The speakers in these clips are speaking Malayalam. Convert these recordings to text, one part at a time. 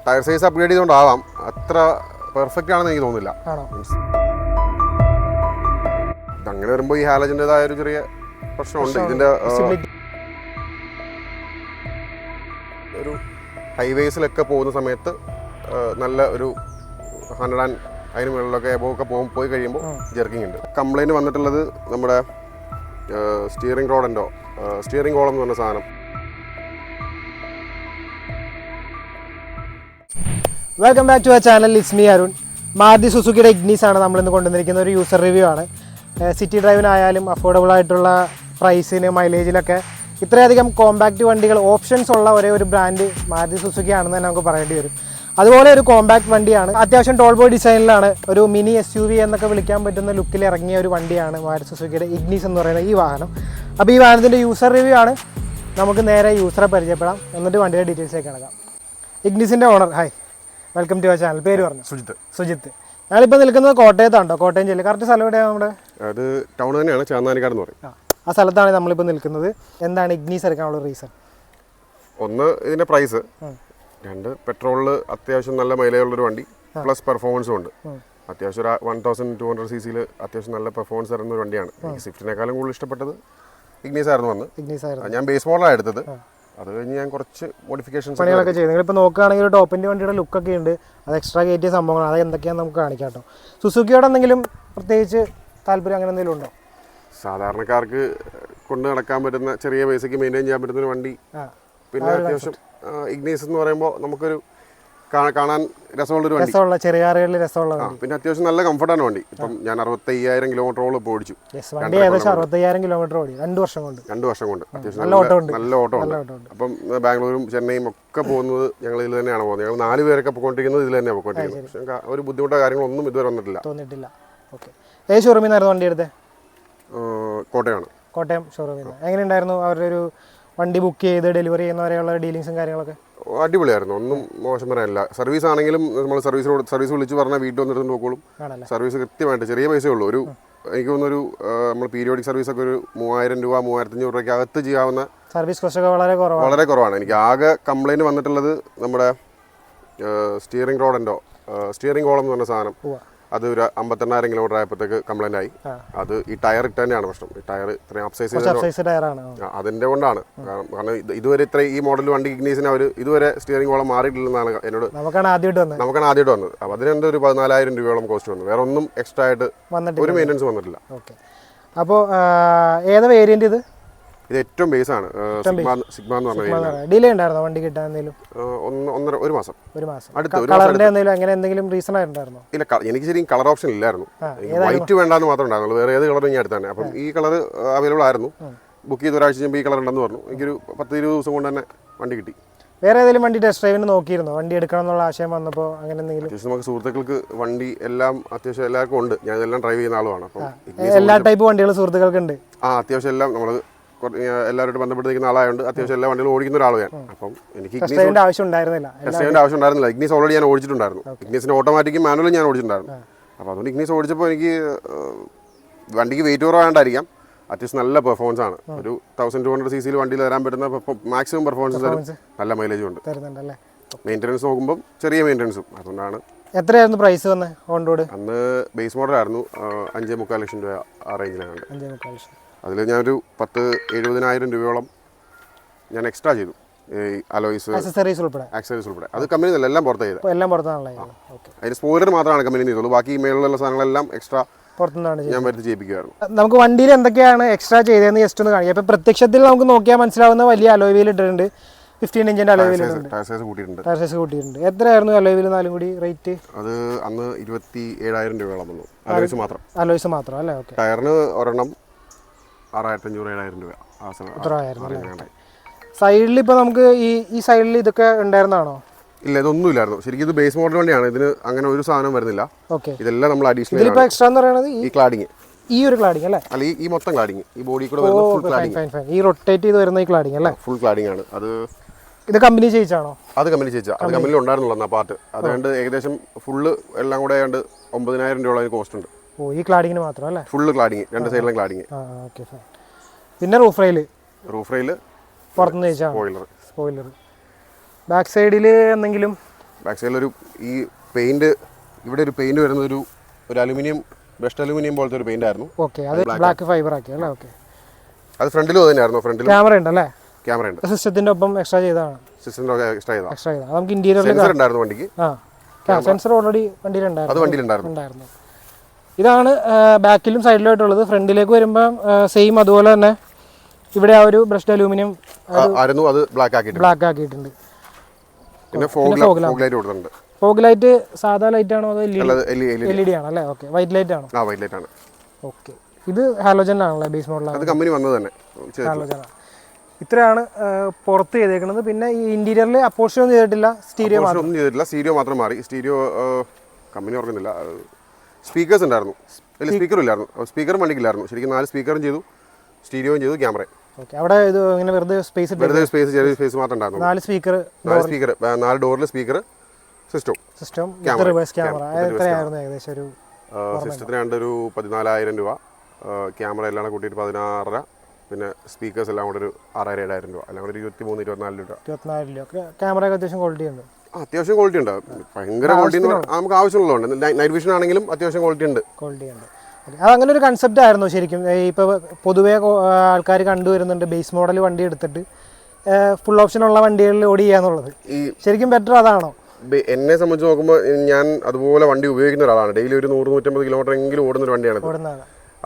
ടയർ സൈസ് അപ്ഗ്രേഡ് ചെയ്തുകൊണ്ടാവാം, അത്ര പെർഫെക്റ്റ് ആണെന്ന് എനിക്ക് തോന്നുന്നില്ല. അങ്ങനെ വരുമ്പോൾ ഈ ഹാലജൻ്റെതായ ഒരു ചെറിയ പ്രശ്നമുണ്ട്. ഇതിൻ്റെ ഒരു ഹൈവേസിലൊക്കെ പോകുന്ന സമയത്ത് നല്ല ഒരു 100 അതിന് മുകളിലൊക്കെ എബോവൊക്കെ പോയി കഴിയുമ്പോൾ ജെർക്കിംഗ് ഉണ്ട്. കംപ്ലൈൻറ്റ് വന്നിട്ടുള്ളത് നമ്മുടെ സ്റ്റിയറിംഗ് റോഡിൻ്റെ സ്റ്റിയറിംഗ് കോളം എന്ന് പറഞ്ഞ സാധനം. Welcome back to our channel. It's me Arun. Maruti സുസുക്കിയുടെ ഇഗ്നീസ് ആണ് നമ്മളിന്ന് കൊണ്ടുവന്നിരിക്കുന്ന ഒരു യൂസർ റിവ്യൂ ആണ്. സിറ്റി ഡ്രൈവിനായാലും അഫോർഡബിൾ ആയിട്ടുള്ള പ്രൈസിന് മൈലേജിലൊക്കെ ഇത്രയധികം കോമ്പാക്റ്റ് വണ്ടികൾ ഓപ്ഷൻസ് ഉള്ള ഒരേ ഒരു ബ്രാൻഡ് മാരുതി സുസുക്കി ആണെന്ന് തന്നെ നമുക്ക് പറയേണ്ടി വരും. അതുപോലെ ഒരു കോമ്പാക്റ്റ് വണ്ടിയാണ്, അത്യാവശ്യം ടോൾ ബോയ് ഡിസൈനിലാണ്, ഒരു മിനി SUV എന്നൊക്കെ വിളിക്കാൻ പറ്റുന്ന ലുക്കിൽ ഇറങ്ങിയ ഒരു വണ്ടിയാണ് മാരുതി സുസുക്കിയുടെ ഇഗ്നീസ് എന്ന് പറയുന്ന ഈ വാഹനം. അപ്പോൾ ഈ വാഹനത്തിൻ്റെ യൂസർ റിവ്യൂ ആണ്. നമുക്ക് നേരെ യൂസറെ പരിചയപ്പെടാം, എന്നിട്ട് വണ്ടിയുടെ ഡീറ്റെയിൽസിലേക്ക് കിടക്കാം. ഇഗ്നീസിൻ്റെ owner, hi, welcome to our channel. പേര് പറഞ്ഞു? സുജിത്ത്. ഞാനിപ്പോൾ നിൽക്കുന്നത് കോട്ടയത്താണോ? കോട്ടയം ജില്ല. കറക്റ്റ് സ്ഥലം എവിടെയാണ് നമ്മുടെ? അത് ടൗൺ തന്നെയാണ്, ചാന്നാനിക്കാട് എന്ന് പറയും. ആ സ്ഥലത്താണ് നമ്മളിപ്പോൾ നിൽക്കുന്നത്. എന്താണ് ഇഗ്നീസ് എടുക്കാനുള്ള റീസൺ? ഒന്ന്, ഇതിൻ്റെ പ്രൈസ്. രണ്ട്, പെട്രോളിൽ അത്യാവശ്യം നല്ല മൈലേജ് ഉള്ളൊരു വണ്ടി, പ്ലസ് പെർഫോമൻസും ഉണ്ട്. അത്യാവശ്യം ഒരു 1200 cc അത്യാവശ്യം നല്ല പെർഫോമൻസ് തരുന്ന ഒരു വണ്ടിയാണ്. എനിക്ക് സ്വിഫ്റ്റിനേക്കാളും കൂടുതൽ ഇഷ്ടപ്പെട്ടത് ഇഗ്നീസ് ആയിരുന്നു. ഞാൻ ബേസ് മോഡലാണ് എടുത്തത്. അത് കഴിഞ്ഞ് ഞാൻ കുറച്ച് മോഡിഫിക്കേഷൻസ് പണികളൊക്കെ ചെയ്തു. നിങ്ങളിപ്പോൾ നോക്കുകയാണെങ്കിൽ ഒരു ടോപ്പിൻ്റെ വണ്ടിയുടെ ലുക്കൊക്കെ ഉണ്ട്, അത് എക്സ്ട്രാ കയറ്റിയ സംഭവങ്ങളാണ്. അത് എന്തൊക്കെയാണെന്ന് നമുക്ക് കാണിക്കാം കേട്ടോ. സുസുക്കിയോട് എന്തെങ്കിലും പ്രത്യേകിച്ച് താല്പര്യം അങ്ങനെ എന്തെങ്കിലും ഉണ്ടോ? സാധാരണക്കാർക്ക് കൊണ്ട് നടക്കാൻ പറ്റുന്ന ചെറിയ പൈസയ്ക്ക് മെയിൻറ്റെയിൻ ചെയ്യാൻ പറ്റുന്ന ഒരു വണ്ടി. പിന്നെ അത്യാവശ്യം ഇഗ്നീസ് എന്ന് പറയുമ്പോൾ നമുക്കൊരു കാണാൻ രസമുള്ളൊരു വണ്ടി, ചെറിയ കാറുകളിൽ രസമുള്ള. പിന്നെ അത്യാവശ്യം നല്ല കംഫർട്ടാണ് വണ്ടി. ഇപ്പം ഞാൻ 65,000 കിലോമീറ്ററോളം ഇപ്പോൾ ഓടിച്ചു. ഏകദേശം 65,000 കിലോമീറ്റർ ഓടി 2 വർഷം കൊണ്ട്. അത്യാവശ്യം നല്ല ഓട്ടം ഉണ്ട്. അപ്പം ബാംഗ്ലൂരും ചെന്നൈയും ഒക്കെ പോകുന്നത് ഞങ്ങൾ ഇതിൽ തന്നെയാണ് പോകുന്നത്. ഞങ്ങൾ 4 പേരൊക്കെ പോയിക്കൊണ്ടിരിക്കുന്നത് ഇതിൽ തന്നെയാണ് പോയിക്കൊണ്ടിരിക്കുന്നത്. പക്ഷേ ഒരു ബുദ്ധിമുട്ടോ കാര്യങ്ങളൊന്നും ഇതുവരെ തോന്നിട്ടില്ല. ഓക്കെ. ഏത് ഷോറൂമിൽ നിന്നായിരുന്നു വണ്ടി എടുത്തത്? കോട്ടയം ഷോറൂമിൽ നിന്ന്. എങ്ങനെയുണ്ടായിരുന്നു അവരുടെ ഒരു വണ്ടി ബുക്ക് ചെയ്ത് ഡെലിവറി ചെയ്യുന്നവരെയുള്ള ഡീലിങ്സും കാര്യങ്ങളൊക്കെ? അടിപൊളിയായിരുന്നു, ഒന്നും മോശം പറയാനില്ല. സർവീസ് ആണെങ്കിലും നമ്മൾ സർവീസ് വിളിച്ച് പറഞ്ഞാൽ വീട്ടിൽ വന്നിട്ട് നോക്കോളും. സർവീസ് കൃത്യമായിട്ട് ചെറിയ പൈസയേ ഉള്ളൂ. എനിക്ക് തോന്നുന്നൊരു നമ്മൾ പീരിയോഡിക് സർവീസൊക്കെ ഒരു 3,000 രൂപ 3,500 രൂപയ്ക്ക് അകത്ത് ചെയ്യാവുന്ന സർവീസ് കോസ്റ്റൊക്കെ വളരെ കുറവാണ്. എനിക്ക് ആകെ കംപ്ലൈൻറ്റ് വന്നിട്ടുള്ളത് നമ്മുടെ സ്റ്റിയറിംഗ് കോളം എന്ന് പറഞ്ഞ സാധനം. അത് ഒരു 58,000 കിലോമീറ്റർ ആയപ്പോഴത്തേക്ക് കംപ്ലൈൻ്റ് ആയി. അത് ഈ ടയർ ഇട്ട് തന്നെയാണ് പ്രശ്നം. ഈ ടയർ ഇത്രയും അപ്സൈസ് ടയറാണ്, അതിൻ്റെ കൊണ്ടാണ്. കാരണം ഇതുവരെ ഈ മോഡൽ വണ്ടി ഇഗ്നീസിന് അവർ ഇതുവരെ സ്റ്റിയറിംഗ് കോളം മാറിയിട്ടില്ലെന്നാണ് എന്നോട്. നമുക്കാണ് ആദ്യമായിട്ട് വന്നത്. അപ്പോൾ അതിനെന്താ ഒരു 14,000 രൂപയോളം കോസ്റ്റ് വന്നു. വേറെ ഒന്നും എക്സ്ട്രാ ആയിട്ട് ഒരു മെയിൻ്റനൻസ് വന്നിട്ടില്ല. അപ്പോൾ ഏതാ വേരിയന്റ്? ഇത് ഏറ്റവും ബേസ് ആണ്, സിഗ്മ എന്ന് പറഞ്ഞ. ഡിലേ ഉണ്ടായിരുന്നോ വണ്ടി കിട്ടാൻ? എന്തെങ്കിലും ഒരു മാസം അങ്ങനെ എന്തെങ്കിലും റീസൺ ആയിട്ടുണ്ടായിരുന്നോ? ഇല്ല, എനിക്ക് ശരിക്കും കളർ ഓപ്ഷൻ ഇല്ലായിരുന്നു. വൈറ്റ് വേണ്ടാന്ന് മാത്രമേ ഉണ്ടായിരുന്നുള്ളൂ. വേറെ ഏത് കളറും ഞാൻ എടുത്താണ്. അപ്പം ഈ കളർ അവൈലബിൾ ആയിരുന്നു. ബുക്ക് ചെയ്ത് ഒരാഴ്ച കഴിയുമ്പോൾ ഈ കളർ ഉണ്ടെന്ന് പറഞ്ഞു. എനിക്കൊരു 10-20 ദിവസം കൊണ്ട് തന്നെ വണ്ടി കിട്ടി. വേറെ ഏതെങ്കിലും വണ്ടി ടെസ്റ്റ് ഡ്രൈവിന് നോക്കിയിരുന്നോ? വണ്ടി എടുക്കണം എന്നുള്ള ആശയം വന്നപ്പോൾ അങ്ങനെ എന്തെങ്കിലും? അത്യാവശ്യം നമുക്ക് സുഹൃത്തുക്കൾക്ക് വണ്ടി എല്ലാം അത്യാവശ്യം എല്ലാവർക്കും ഉണ്ട്. ഞാൻ ഇതെല്ലാം ഡ്രൈവ് ചെയ്യുന്ന ആളുമാണ്. അപ്പം എല്ലാ ടൈപ്പ് വണ്ടികൾ സുഹൃത്തുക്കൾക്ക് ഉണ്ട്. അത്യാവശ്യം എല്ലാം നമ്മൾ എല്ലാവരുമായിട്ട് ബന്ധപ്പെട്ട് നിൽക്കുന്ന ആളായതുകൊണ്ട് അത്യാവശ്യം എല്ലാ വണ്ടികളും ഓടിക്കുന്ന ഒരാൾ ഞാൻ. അപ്പം എനിക്ക് ആവശ്യം ഉണ്ടായിരുന്നില്ല. ഇഗ്നീസ് ഓൾറെഡി ഞാൻ ഓടിച്ചിട്ടുണ്ടായിരുന്നു. ഇഗ്നീസിന്റെ ഓട്ടോമാറ്റിക്കും മാനുവലും ഞാൻ ഓടിച്ചിട്ടുണ്ടായിരുന്നു. അപ്പോൾ അതുകൊണ്ട് ഇഗ്നീസ് ഓടിച്ചപ്പോൾ എനിക്ക് വണ്ടിക്ക് വെയിറ്റ് കുറവാണ്ടായിരിക്കാം, അത്യാവശ്യം നല്ല പെർഫോമൻസ് ആണ്. ഒരു 1200 cc വണ്ടിയിൽ തരാൻ പറ്റുന്ന മാക്സിമം പെർഫോമൻസ്, നല്ല മൈലേജും ഉണ്ട്. മെയിൻ്റനൻസ് നോക്കുമ്പോൾ ചെറിയ മെയിൻ്റനൻസും. അതുകൊണ്ടാണ്. എത്രയായിരുന്നു പ്രൈസ് വന്നത് ഓൺ റോഡ്? അന്ന് ബേസ് മോഡലായിരുന്നു, 5.25 ലക്ഷം രൂപ ആ റേഞ്ചിലാണ്. 5.25 ലക്ഷം. അതിൽ ഞാനൊരു 70,000 രൂപയോളം ഞാൻ എക്സ്ട്രാ ചെയ്തു. ആക്സസറീസ് ഉൾപ്പെടെ. അത് കമ്പനി എല്ലാം പുറത്ത് ചെയ്തത്. അതിന് സ്പോയിലർ മാത്രമാണ് കമ്പനി ചെയ്തുള്ളൂ. ബാക്കി മേളിലുള്ള സാധനങ്ങളെല്ലാം എക്സ്ട്രാ ഞാൻ വരുത്തി ചെയ്യിപ്പിക്കുമായിരുന്നു. നമുക്ക് വണ്ടിയിൽ എന്തൊക്കെയാണ് എക്സ്ട്രാ ചെയ്തതെന്ന് ജസ്റ്റ് ഒന്ന് കാണിക്കാം. ഇപ്പം പ്രത്യക്ഷത്തിൽ നമുക്ക് നോക്കിയാൽ മനസ്സിലാവുന്ന വലിയ അലോയ് വീൽ ഇട്ടിട്ടുണ്ട്. 15 ഇഞ്ചിന്റെ അലോയ് വീൽ കൂട്ടിയിട്ടുണ്ട്. എത്രയായിരുന്നു അലോയ് വീൽ നാലും കൂടി റേറ്റ്? അത് അന്ന് 27,000 രൂപയോളം വന്നു. അലോയ്സ് മാത്രം അല്ലേ? ഓക്കെ. ടയറിന് ഒരെണ്ണം 6,500-7,000 രൂപ. സൈഡിൽ ഇപ്പോൾ നമുക്ക് ഈ സൈഡിൽ ഇതൊക്കെ ഉണ്ടായിരുന്നാണോ? ഇല്ല, ഇതൊന്നും ഇല്ലായിരുന്നു. ശരിക്കും ഇത് ബേസ് മോഡൽ വണ്ടിയാണ്. ഇതിന് അങ്ങനെ ഒരു സാധനം വരുന്നില്ല. ഇതെല്ലാം നമ്മൾ അഡീഷണൽ എക്സ്ട്രാ എന്ന് പറയുന്നത് ഈ ക്ലാഡിങ്, ഈ ഒരു ക്ലാഡിങ് അല്ലേ? അല്ല, ഈ മൊത്തം ക്ലാഡിങ്, ഈ ബോഡി കൂടെ വരുന്ന ഫുൾ ക്ലാഡിങ്, ഈ റൊട്ടേറ്റ് ചെയ്ത് വരുന്ന ഈ ക്ലാഡിങ് അല്ലേ? ഫുൾ ക്ലാഡിങ് ആണ്. ഇത് കമ്പനി ചെയ്യിച്ചാണോ? അത് കമ്പനി ചെയ്യിച്ചാ. അത് കമ്പനിയിൽ ഉണ്ടായിരുന്നുള്ളൂ ആ പാർട്ട്. അതുകൊണ്ട് ഏകദേശം ഫുള്ള് എല്ലാം കൂടെ ആയതുകൊണ്ട് 9,000 രൂപ കോസ്റ്റ് ഉണ്ട്. ഈ ക്ലാഡിങ്ങിന് മാത്രം അല്ലേ? ഫുള്ള് ക്ലാഡിങ്, രണ്ട് സൈഡിലും ക്ലാഡിങ്. പിന്നെ റൂഫ് റെയിൽ പുറത്തുനിന്ന് സ്പോയിലർ. ബാക്ക് സൈഡിൽ എന്തെങ്കിലും ബാക്ക് സൈഡിലൊരു ഈ പെയിൻറ്റ് ഇവിടെ ഒരു പെയിൻറ്റ് വരുന്നത് ഒരു അലുമിനിയം ബ്രഷ്ഡ് അലുമിനിയം പോലത്തെ ഒരു പെയിൻ്റ് ആയിരുന്നു. ഓക്കെ, അത് ബ്ലാക്ക് ഫൈബർ ആക്കി അല്ലേ? ഓക്കെ, അത് ഫ്രണ്ടിലും തന്നെയായിരുന്നു. ഫ്രണ്ടിലും ക്യാമറ ഉണ്ടല്ലേ? ക്യാമറ ഉണ്ട്. സിസ്റ്റത്തിന്റെ ഒപ്പം എക്സ്ട്രാ ചെയ്തതാണ്. സിസ്റ്റത്തിൻ്റെ എക്സ്ട്രാ ചെയ്താൽ നമുക്ക് ഇന്റീരിയറിൽ സെൻസർ ഉണ്ടായിരുന്നു വണ്ടിക്ക്. സെൻസർ ഓൾറെഡി വണ്ടിയിലുണ്ടായിരുന്നു. അത് വണ്ടിയിലുണ്ടായിരുന്നു. ഇതാണ് ബാക്കിലും സൈഡിലായിട്ടുള്ളത്. ഫ്രണ്ടിലേക്ക് വരുമ്പോൾ സെയിം അതുപോലെ തന്നെ ഇവിടെ ആ ഒരു ബ്രഷ്ഡ് അലൂമിനിയം ആയിരുന്നു, അത് ബ്ലാക്ക് ആക്കിയിട്ടുണ്ട്. പിന്നെ ഫോഗ് ലൈറ്റ് കൊടുത്തിട്ടുണ്ട്. ഫോഗ് ലൈറ്റ് സാധാ ലൈറ്റ് ആണോ അതോ LED ആണോ? അല്ലേ, ഓക്കെ. വൈറ്റ് ലൈറ്റ് ആണോ? വൈറ്റ് ലൈറ്റ് ആണ്. ഓക്കെ, ഇത് ഹാലോജൻ ആണല്ലേ? ബേസ് മോഡലാണ്. അത് കമ്പനി വന്നത് തന്നെ ഹാലോജൻ ആണ്. ഇത്രയാണ് പുറത്ത് ചെയ്തേക്കുന്നത്. പിന്നെ ഈ ഇന്റീരിയറിൽ അപ്പോർഷൻ ഒന്നും ചെയ്തിട്ടില്ല, സ്റ്റീരിയോ ഒന്നും ചെയ്തിട്ടില്ല. സ്റ്റീരിയോ മാത്രം മാറി. സ്റ്റീരിയോ കമ്പനി ഓർക്കുന്നില്ല. സ്പീക്കേഴ്സ് ഉണ്ടായിരുന്നു, വലിയ സ്പീക്കർ ഇല്ലായിരുന്നു. സ്പീക്കറും വണ്ടിക്കില്ലായിരുന്നു. ശരിക്കും 4 സ്പീക്കറും ചെയ്തു, സ്റ്റീരിയോയും ചെയ്തു, ക്യാമറ. ഓക്കെ, അവിടെ ഇത് ഇങ്ങനെ വെറുതെ സ്പേസ് ചെറിയ സ്പേസ് മാത്രം ഉണ്ടായിരുന്നു. 4 സ്പീക്കർ, 4 ഡോറിൽ സ്പീക്കർ, സിസ്റ്റം റിവേഴ്സ് ക്യാമറ. എത്രയായിരുന്നു ഏകദേശം ഒരു സിസ്റ്റത്തിന് ഒരു 14,000 രൂപ, ക്യാമറ എല്ലാം കൂട്ടിയിട്ട് 16,500, പിന്നെ സ്പീക്കേഴ്സ് എല്ലാം കൂടെ ഒരു 6,000-7,000 രൂപ, എല്ലാം കൂടെ 23-24 രൂപ. 24 രൂപ. ക്യാമറ അത്യാവശ്യം ക്വാളിറ്റി ഉണ്ട്. അത്യാവശ്യം ക്വാളിറ്റി ഉണ്ട്. ഭയങ്കര ക്വാളിറ്റി നമുക്ക് ആവശ്യമുള്ളതുണ്ട്. നൈറ്റ് വിഷൻ ആണെങ്കിലും അത്യാവശ്യം ക്വാളിറ്റി ഉണ്ട്. അത് അങ്ങനെ ഒരു കൺസെപ്റ്റ് ആയിരുന്നു ശരിക്കും. ഇപ്പോൾ പൊതുവേ ആൾക്കാർ കണ്ടുവരുന്നുണ്ട് ബേസ് മോഡൽ വണ്ടി എടുത്തിട്ട് ഫുൾ ഓപ്ഷൻ ഉള്ള വണ്ടികളിൽ ഓടി ചെയ്യാന്നുള്ളത്. ശരിക്കും ബെറ്റർ അതാണോ? എന്നെ സംബന്ധിച്ച് നോക്കുമ്പോൾ ഞാൻ അതുപോലെ വണ്ടി ഉപയോഗിക്കുന്ന ഒരാളാണ്. ഡെയിലി ഒരു 100-150 കിലോമീറ്റർ എങ്കിലും ഓടുന്ന ഒരു വണ്ടിയാണ്.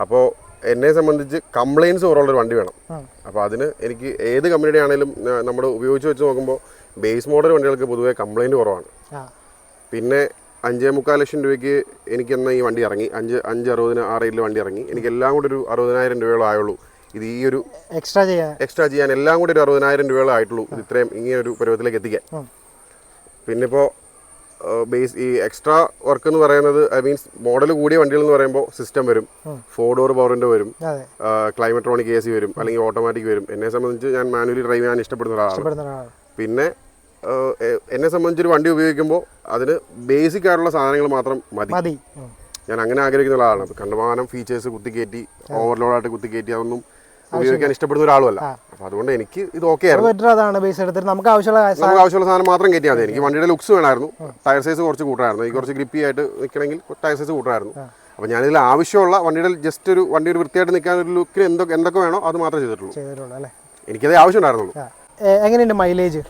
അപ്പോൾ എന്നെ സംബന്ധിച്ച് കംപ്ലയിൻസ് കുറവുള്ളൊരു വണ്ടി വേണം. അപ്പോൾ അതിന് എനിക്ക് ഏത് കമ്പനിയുടെ ആണെങ്കിലും നമ്മൾ ഉപയോഗിച്ച് വെച്ച് നോക്കുമ്പോൾ ബേസ് മോഡൽ വണ്ടികൾക്ക് പൊതുവേ കംപ്ലയിൻറ്റ് കുറവാണ്. പിന്നെ 5.25 ലക്ഷം രൂപയ്ക്ക് എനിക്കെന്ന ഈ വണ്ടി ഇറങ്ങി, 560-ന് ആ റേറ്റിൽ വണ്ടി ഇറങ്ങി. എനിക്ക് എല്ലാം കൂടി ഒരു 60,000 രൂപയോളം ആയുള്ളൂ. ഇത് ഈ ഒരു എക്സ്ട്രാ ചെയ്യാൻ എല്ലാം കൂടി ഒരു 60,000 രൂപയോളം ആയിട്ടുള്ളൂ ഇത് ഇത്രയും ഇങ്ങനെ ഒരു പരുവത്തിലേക്ക് എത്തിക്കാൻ. പിന്നെ ഇപ്പോൾ ഈ എക്സ്ട്രാ വർക്ക് എന്ന് പറയുന്നത് മീൻസ് മോഡൽ കൂടിയ വണ്ടികൾ എന്ന് പറയുമ്പോൾ സിസ്റ്റം വരും, 4 ഡോർ പവർ വിൻഡോ വരും, ക്ലൈമട്രോണിക് AC വരും, അല്ലെങ്കിൽ ഓട്ടോമാറ്റിക് വരും. എന്നെ സംബന്ധിച്ച് ഞാൻ മാനുവലി ഡ്രൈവ് ചെയ്യാൻ ഇഷ്ടപ്പെടുന്ന ഒരാളാണ്. പിന്നെ എന്നെ സംബന്ധിച്ചൊരു വണ്ടി ഉപയോഗിക്കുമ്പോൾ അതിന് ബേസിക് ആയിട്ടുള്ള സാധനങ്ങൾ മാത്രം മതി. ഞാൻ അങ്ങനെ ആഗ്രഹിക്കുന്ന ഒരാളാണ്. കണ്ടമാനം ഫീച്ചേഴ്സ് കുത്തിക്കയറ്റി ഓവർലോഡായിട്ട് കുത്തിക്കയറ്റി അതൊന്നും ഉപയോഗിക്കാൻ ഇഷ്ടപ്പെടുന്ന ഒരാളുമല്ല. അപ്പോൾ അതുകൊണ്ട് എനിക്ക് ഇത് ഓക്കെ ആയിരുന്നു. നമുക്ക് ആവശ്യമുള്ള സാധനം മാത്രം കയറ്റിയാൽ മതി. എനിക്ക് വണ്ടിയുടെ ലുക്സ് വേണമായിരുന്നു, ടയർ സൈസ് കുറച്ച് കൂട്ടായിരുന്നു. എനിക്ക് കുറച്ച് ഗ്രിപ്പി ആയിട്ട് നിൽക്കണമെങ്കിൽ ടയർ സൈസ് കൂട്ടായിരുന്നു. അപ്പോൾ ഞാനിതിൽ ആവശ്യമുള്ള വണ്ടിയുടെ ജസ്റ്റ് ഒരു വണ്ടി ഒരു വൃത്തിയായിട്ട് നിൽക്കാൻ ഒരു ലുക്കിന് എന്തൊക്കെ വേണോ അത് മാത്രമേ ചെയ്തിട്ടുള്ളൂ. എനിക്കതേ ആവശ്യം ഉണ്ടായിരുന്നുള്ളൂ. എങ്ങനെയുണ്ട് മൈലേജ്?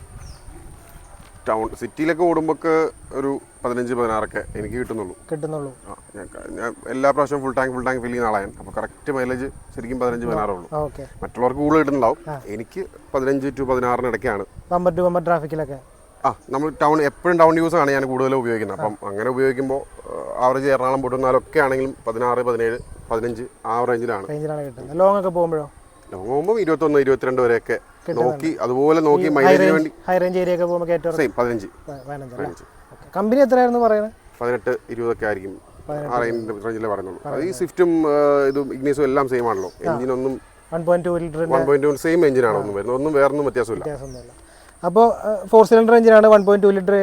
ടൗൺ സിറ്റിയിലൊക്കെ ഓടുമ്പോൾ ഒരു 15-16 എനിക്ക് കിട്ടുന്നുള്ളൂ. ഞാൻ എല്ലാ പ്രാവശ്യവും ഫുൾ ടാങ്ക് ഫിൽ ചെയ്യുന്ന ആളാണ്. അപ്പോൾ കറക്റ്റ് മൈലേജ് ശരിക്കും 15-16 ഉള്ളൂ. മറ്റുള്ളവർക്ക് കൂടുതൽ കിട്ടുന്നുണ്ടാവും. എനിക്ക് 15 to 16 ഇടയ്ക്കാണ്. ട്രാഫിക്കിലൊക്കെ നമ്മൾ എപ്പോഴും ടൗൺ യൂസ് ആണ് ഞാൻ കൂടുതലും ഉപയോഗിക്കുന്നത്. അപ്പം അങ്ങനെ ഉപയോഗിക്കുമ്പോൾ ആവറേജ് എറണാകുളം പൊട്ടുന്നാലൊക്കെ ആണെങ്കിലും 16, 17, 15 ആ റേഞ്ചിലാണ്. ലോങ് ഒക്കെ പോകുമ്പോഴോ? ലോങ് പോകുമ്പോൾ 21, 22 വരെയൊക്കെ നോക്കി അതുപോലെ നോക്കി മൈലേജിന് വേണ്ടി ഹൈ റേഞ്ച് ഏരിയ ഒക്കെ പോകുമ്പോൾ 15. കമ്പനി എത്രയായിരുന്നു പറയുന്നത്? 18, 20 ഒക്കെ ആയിരിക്കും. ആ റേഞ്ചിലേ പറയുന്നുള്ളൂ. അത് ഈ സ്വിഫ്റ്റും ഇതും ഇഗ്നീസും എല്ലാം സെയിം ആണല്ലോ. എഞ്ചിനൊന്നും 1.2 സെയിം എഞ്ചിനാണ് ഒന്നും വരുന്നത്. ഒന്നും വേറൊന്നും വ്യത്യാസമില്ല. അപ്പോൾ 4 സിലിണ്ടർ എഞ്ചിനാണ്, 1.2 ലിറ്റർ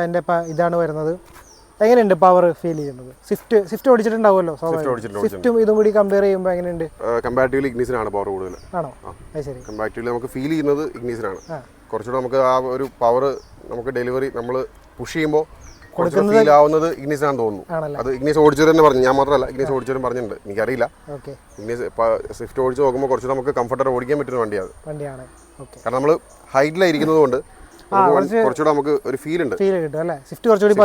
എൻ്റെ ഇതാണ് വരുന്നത്. എങ്ങനെയുണ്ട് പവർ ഫീൽ ചെയ്യുന്നത്? സ്വിഫ്റ്റ് ഓടിച്ചിട്ടുണ്ടാവുമല്ലോ. സ്വിഫ്റ്റും ഇതും കൂടി കമ്പയർ ചെയ്യുമ്പോൾ എങ്ങനെയുണ്ട്? കമ്പാരിറ്റീവ്ലി ഇഗ്നീസിനാണ് പവർ കൂടുതൽ. ആണോ? ശരി. കമ്പാരിറ്റീവ്ലി നമുക്ക് ഫീൽ ചെയ്യുന്നത് ഇഗ്നീസിനാണ്. കുറച്ചുകൂടെ നമുക്ക് ആ ഒരു പവർ നമുക്ക് ഡെലിവറി നമ്മൾ പുഷ് ചെയ്യുമ്പോൾ ഫീൽ ആവുന്നത് ഇഗ്നീസിനാണെന്ന് തോന്നുന്നു. അത് ഇഗ്നീസ് ഓടിച്ചവർ തന്നെ പറഞ്ഞു, ഞാൻ മാത്രമല്ല ഇഗ്നീസ് ഓടിച്ചവരും പറഞ്ഞിട്ടുണ്ട്. എനിക്കറിയില്ല. ഇഗ്നീസ് സ്വിഫ്റ്റ് ഓടിച്ച് നോക്കുമ്പോൾ കുറച്ച് നമുക്ക് കംഫർട്ടർ ഓടിക്കാൻ പറ്റുന്ന വണ്ടിയാണ്. കാരണം നമ്മൾ ഹൈറ്റിലായിരിക്കുന്നത് കൊണ്ട് കുറച്ചുകൂടെ നമുക്ക് ഒരു ഫീൽ ഉണ്ട്. സ്വിഫ്റ്റ് കുറച്ചുകൂടി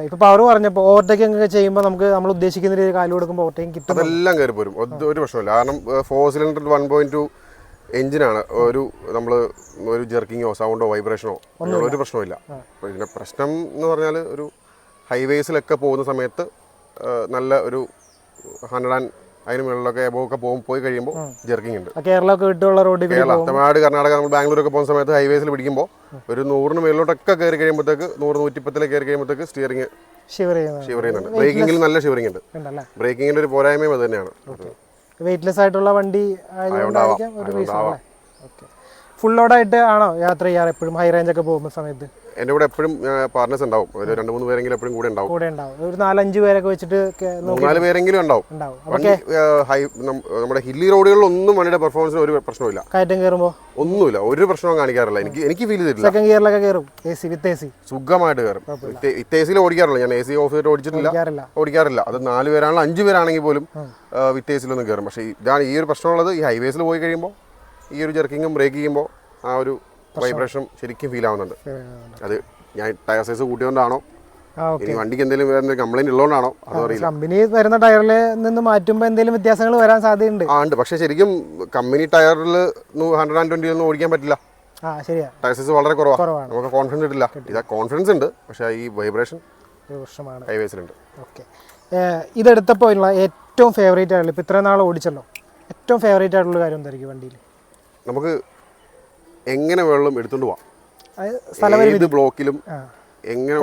ഇപ്പൊ പവർ പറഞ്ഞപ്പോൾ ഓവർടേക്ക് ഒക്കെ ചെയ്യുമ്പോൾ നമുക്ക് നമ്മൾ ഉദ്ദേശിക്കുന്ന രീതിയിൽ കാല് കൊടുക്കുമ്പോൾ ഓവർടേക്ക് കിട്ടും. അതെല്ലാം കയറി പോരും, ഒരു പ്രശ്നമില്ല. കാരണം 4 സിലിണ്ടർ 1.2 എഞ്ചിനാണ്. ഒരു ജെർക്കിങ്ങോ സൗണ്ടോ വൈബ്രേഷനോ ഒരു പ്രശ്നമില്ല. ഇതിന്റെ പ്രശ്നം എന്ന് പറഞ്ഞാൽ ഒരു ഹൈവേസിലൊക്കെ പോകുന്ന സമയത്ത് നല്ല ഒരു 100 അതിന് മുകളിലൊക്കെ എബോക്കെ പോയി കഴിയുമ്പോൾ ജെർക്കിംഗ് ഉണ്ട്. കേരളമൊക്കെ വിട്ടുള്ള റോഡ്, തമിഴ്നാട്, കർണാടക, നമ്മൾ ബാംഗ്ലൂരൊക്കെ പോകുന്ന സമയത്ത് ഹൈവേസിൽ പിടിക്കുമ്പോൾ ഒരു 100-ന് മേളിലോട്ടൊക്കെ കയറി കഴിയുമ്പോഴത്തേക്ക് 100-110 കയറി കഴിയുമ്പോഴത്തേക്ക് സ്റ്റിയറിംഗ് ഷിവർ ചെയ്യുന്നുണ്ട്. ബ്രേക്കിംഗിൽ നല്ല ഷിവറിംഗ് ഉണ്ട്. ബ്രേക്കിങ്ങിന്റെ ഒരു പോരായ്മയും അത് തന്നെയാണ്. വെയിറ്റ്ലെസ് ആയിട്ടുള്ള വണ്ടി ഫുൾ ലോഡായിട്ട് ആണോ യാത്ര ചെയ്യാറ് എപ്പോഴും ഹൈ റേഞ്ച് ഒക്കെ പോകുന്ന സമയത്ത്? എൻ്റെ കൂടെ എപ്പോഴും പാർട്ട്നേഴ്സ് ഉണ്ടാവും, ഒരു 2-3 പേരെങ്കിലും എപ്പോഴും കൂടെ ഉണ്ടാവും. ഒരു 4-5 പേരൊക്കെ വെച്ചിട്ട് 3-4 പേരെങ്കിലും ഉണ്ടാവും. വണ്ടി നമ്മുടെ ഹില്ലി റോഡുകളിലൊന്നും വണ്ടിയുടെ പെർഫോമൻസിന് ഒരു പ്രശ്നമില്ല. കയറ്റം കയറുമ്പോൾ ഒന്നുമില്ല, ഒരു പ്രശ്നവും കാണിക്കാറില്ല. എനിക്ക് ഫീൽ ചെയ്തിട്ടില്ല. സെക്കൻഡ് ഗിയറിലൊക്കെ കയറും വിത്ത് AC സുഖമായിട്ട് കയറും. AC ഓടിക്കാറില്ല, ഞാൻ AC ഓഫ് ചെയ്തിട്ട് ഓടിക്കാറില്ല. അത് 4 പേരാണെങ്കിൽ 5 പേരാണെങ്കിൽ പോലും വിത്ത് AC കയറും. പക്ഷേ ഇതാണ് ഈ ഒരു പ്രശ്നമുള്ളത്. ഈ ഹൈവേസിൽ പോയി കഴിയുമ്പോൾ ഈ ഒരു ജെർക്കിങ്ങും ബ്രേക്ക് ചെയ്യുമ്പോൾ ആ ഒരു വൈബ്രേഷൻ ശരിക്കും ഫീൽ ആവുന്നുണ്ട്. അത് ഞാൻ ടയർ സൈസ് കൂട്ടിയോണ്ടാണോ ഇനി വണ്ടിക്ക് എന്തെങ്കിലും കംപ്ലൈന്റ് ഉള്ളതുകൊണ്ടാണോ അതറിയില്ല. കമ്പനി വരുന്ന ടയറിൽ നിന്ന് മാറ്റുമ്പോൾ എന്തെങ്കിലും വ്യത്യാസങ്ങൾ വരാൻ സാധ്യതയുണ്ട്. ഉണ്ട്, പക്ഷേ ശരിക്കും കമ്പനി ടയറിൽ 120 ഒന്നും ഓടിക്കാൻ പറ്റില്ല. ടയർ സൈസ് വളരെ കുറവാണ്, നമുക്ക് കോൺഫിഡൻസ് ഇല്ല. ഇതാ കോൺഫിഡൻസ് ഉണ്ട്, പക്ഷേ ഈ വൈബ്രേഷൻ ഹൈവേസിലുണ്ട്. ഓക്കെ, ഇതെടുത്തപ്പോൾ ഉള്ള ഏറ്റവും ഫേവറേറ്റ് ആയിട്ടുള്ള, ഇപ്പോൾ ഇത്രയും നാൾ ഓടിച്ചല്ലോ, ഏറ്റവും ഫേവറേറ്റ് ആയിട്ടുള്ള കാര്യം എന്തായിരിക്കും വണ്ടിയിൽ? നമുക്ക് എങ്ങനെ വെള്ളം എടുത്തുകൊണ്ട് പോവാം, ഏത് ബ്ലോക്കിലും എങ്ങനെ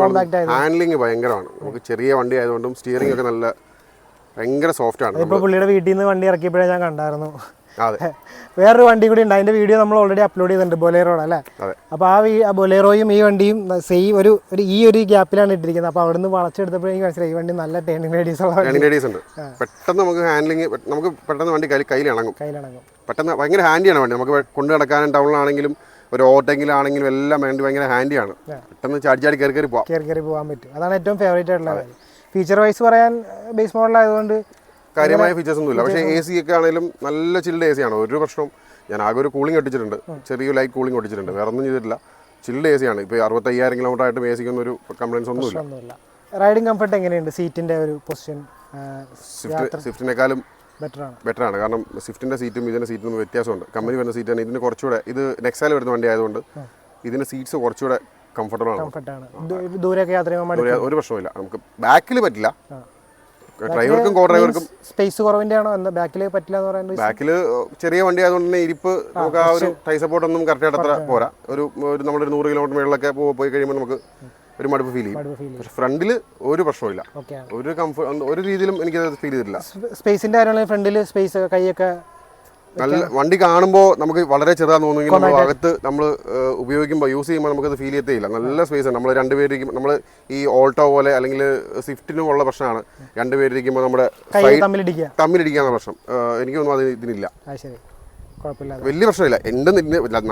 ഹാൻഡ്ലിങ് ഭയങ്കരമാണ്. നമുക്ക് ചെറിയ വണ്ടി ആയതുകൊണ്ടും സ്റ്റിയറിംഗ് ഒക്കെ നല്ല ഭയങ്കര സോഫ്റ്റ് ആണ്. ഇപ്പോൾ പുള്ളിയുടെ വീട്ടിൽ നിന്ന് വണ്ടി ഇറക്കിയപ്പോഴേ ഞാൻ കണ്ടായിരുന്നു. വേറൊരു വണ്ടി കൂടി ഉണ്ട്, അതിന്റെ വീഡിയോ നമ്മൾ ഓൾറെഡി അപ്ലോഡ് ചെയ്തിട്ടുണ്ട്, ബൊലേറോയുടെ അല്ലേ? അപ്പോൾ ആ ബൊലേറോയും ഈ വണ്ടിയും സെയിം ഒരു ഗ്യാപ്പിലാണ് ഇട്ടിരിക്കുന്നത്. അപ്പോൾ അവിടുന്ന് വളച്ചെടുത്തപ്പോഴേക്കും മനസ്സിലായി ഈ വണ്ടി നല്ല ടേണിംഗ് റേഡിയസ് ഉണ്ട്. പെട്ടെന്ന് നമുക്ക് ഹാൻഡ്ലിങ്, നമുക്ക് പെട്ടെന്ന് വണ്ടി കയ്യിലിണങ്ങും. പെട്ടെന്ന് ഭയങ്കര ഹാൻഡിയാണ് വണ്ടി. നമുക്ക് കൊണ്ടു നടക്കാനും ടൗണിലാണെങ്കിലും ഒരു ഓവർടേക്കിലാണെങ്കിലും എല്ലാം വേണ്ടി ഭയങ്കര ഹാൻഡിയാണ്. പെട്ടെന്ന് ചാടി കയറി പോകാൻ പറ്റും. അതാണ് ഏറ്റവും ഫേവറേറ്റ് ആയിട്ടുള്ള കാര്യം. ഫീച്ചർ വൈസ് പറയാൻ ബേസ് മോഡലായതുകൊണ്ട് കാര്യമായ ഫീച്ചേഴ്സ് ഒന്നുമില്ല. പക്ഷേ AC ഒക്കെ ആണെങ്കിലും നല്ല ചിൽഡ് AC ആണ്. ഒരു പ്രശ്നവും, ഞാൻ ആകെ ഒരു കൂളിംഗ് ഒട്ടിച്ചിട്ടുണ്ട്, ചെറിയ ലൈറ്റ് കൂളിംഗ് ഒട്ടിച്ചിട്ടുണ്ട്, വേറെ ഒന്നും ചെയ്തിട്ടില്ല. ചിൽഡ് AC ആണ്. ഇപ്പോൾ 65,000 കിലോമീറ്റർ ആയിട്ട് AC-ക്കൊന്നും ഒരു കംപ്ലൈൻസ് ഒന്നുമില്ല. റൈഡിംഗ് കംഫർട്ട് എങ്ങനെയുണ്ട്? സീറ്റിന്റെ ഒരു പൊസിഷൻ സ്വിഫ്റ്റിനേക്കാളും ബെറ്റർ ആണ്. കാരണം സ്വിഫ്റ്റിന്റെ സീറ്റും ഇതിന്റെ സീറ്റും വ്യത്യാസമുണ്ട്. കമ്പനി വരുന്ന സീറ്റാണ് ഇതിന് കുറച്ചുകൂടെ, ഇത് നെക്സാൽ വരുന്ന വണ്ടി ആയതുകൊണ്ട് ഇതിന്റെ സീറ്റ്സ് കുറച്ചുകൂടെ കംഫർട്ടബിൾ ആണ്. ഒരു പ്രശ്നമില്ല. നമുക്ക് ബാക്കിൽ പറ്റില്ല, ഡ്രൈവർക്കും കോ ഡ്രൈവർക്കും സ്പേസ് കുറവിന്റെ ആണോ എന്താ ബാക്കിൽ പറ്റില്ല എന്ന് പറയുന്നത്? ബാക്കിൽ ചെറിയ വണ്ടി ആയതുകൊണ്ട് തന്നെ ഇരിപ്പ് നമുക്ക് ആ ഒരു ടൈ സപ്പോർട്ട് ഒന്നും കറക്റ്റായിട്ട് അത്ര പോരാ. ഒരു നമ്മളൊരു 100 കിലോമീറ്റർ മേളിലൊക്കെ പോയി കഴിയുമ്പോൾ നമുക്ക് ഒരു മടുപ്പ് ഫീൽ ചെയ്യും. പക്ഷെ ഫ്രണ്ടിൽ ഒരു പ്രശ്നമില്ല, ഒരു കംഫർട്ട് ഒരു രീതിയിലും എനിക്കത് ഫീൽ ചെയ്തിട്ടില്ല. സ്പേസിന്റെ കാര്യമാണെങ്കിൽ ഫ്രണ്ടിൽ സ്പേസ് കൈയൊക്കെ നല്ല വണ്ടി കാണുമ്പോൾ നമുക്ക് വളരെ ചെറുതാന്ന് തോന്നുമെങ്കിൽ നമ്മൾ അകത്ത് നമ്മൾ ഉപയോഗിക്കുമ്പോൾ യൂസ് ചെയ്യുമ്പോൾ നമുക്കത് ഫീൽ ചെയ്യത്തേയില്ല. നല്ല സ്പേസ് ആണ്. നമ്മൾ 2 പേരിരിക്കും, നമ്മൾ ഈ ഓൾട്ടോ പോലെ അല്ലെങ്കിൽ സ്വിഫ്റ്റിനും ഉള്ള പ്രശ്നമാണ് 2 പേരിരിക്കുമ്പോൾ നമ്മുടെ തമ്മിലിടിക്കാന്ന പ്രശ്നം. എനിക്കൊന്നും അത് ഇതിനില്ല, വലിയ പ്രശ്നമില്ല. എൻ്റെ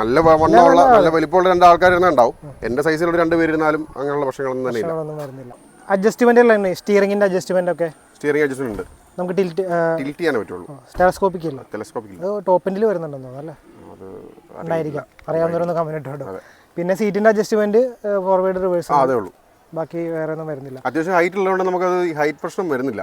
നല്ല വണ്ണമുള്ള നല്ല വലിപ്പമുള്ള 2 ആൾക്കാർ ഇരുന്നാൽ ഉണ്ടാവും. എൻ്റെ സൈസിലുള്ള 2 പേരിരുന്നാലും അങ്ങനെയുള്ള പ്രശ്നങ്ങളൊന്നും തന്നെ ഇല്ല. അഡ്ജസ്റ്റ്മെന്റ് സ്റ്റിയറിംഗിന്റെ അഡ്ജസ്റ്റ്മെന്റ് ഒക്കെ സ്റ്റിയറിംഗ് അഡ്ജസ്റ്റ്മെന്റ് ഉണ്ട്. നമുക്ക് ടിൽറ്റ് ചെയ്യാനേ പറ്റുള്ളൂ. ടെലസ്കോപ്പിക് ടോപ്പ് എൻഡിൽ വരുന്നുണ്ടെന്നോ അല്ലേ? ഉണ്ടായിരിക്കാം, അറിയാവുന്നവരൊന്ന് കമന്റ് ഇട്ടോ. പിന്നെ സീറ്റിന്റെ അഡ്ജസ്റ്റ്മെന്റ് ഫോർവേഡ് റിവേഴ്സ് അതേ ഉള്ളൂ, ബാക്കി വേറെ ഒന്നും വരുന്നില്ല. അത്യാവശ്യം ഹൈറ്റ് ഉള്ളതുകൊണ്ട് നമുക്കത് ഹൈറ്റ് പ്രശ്നം വരുന്നില്ല.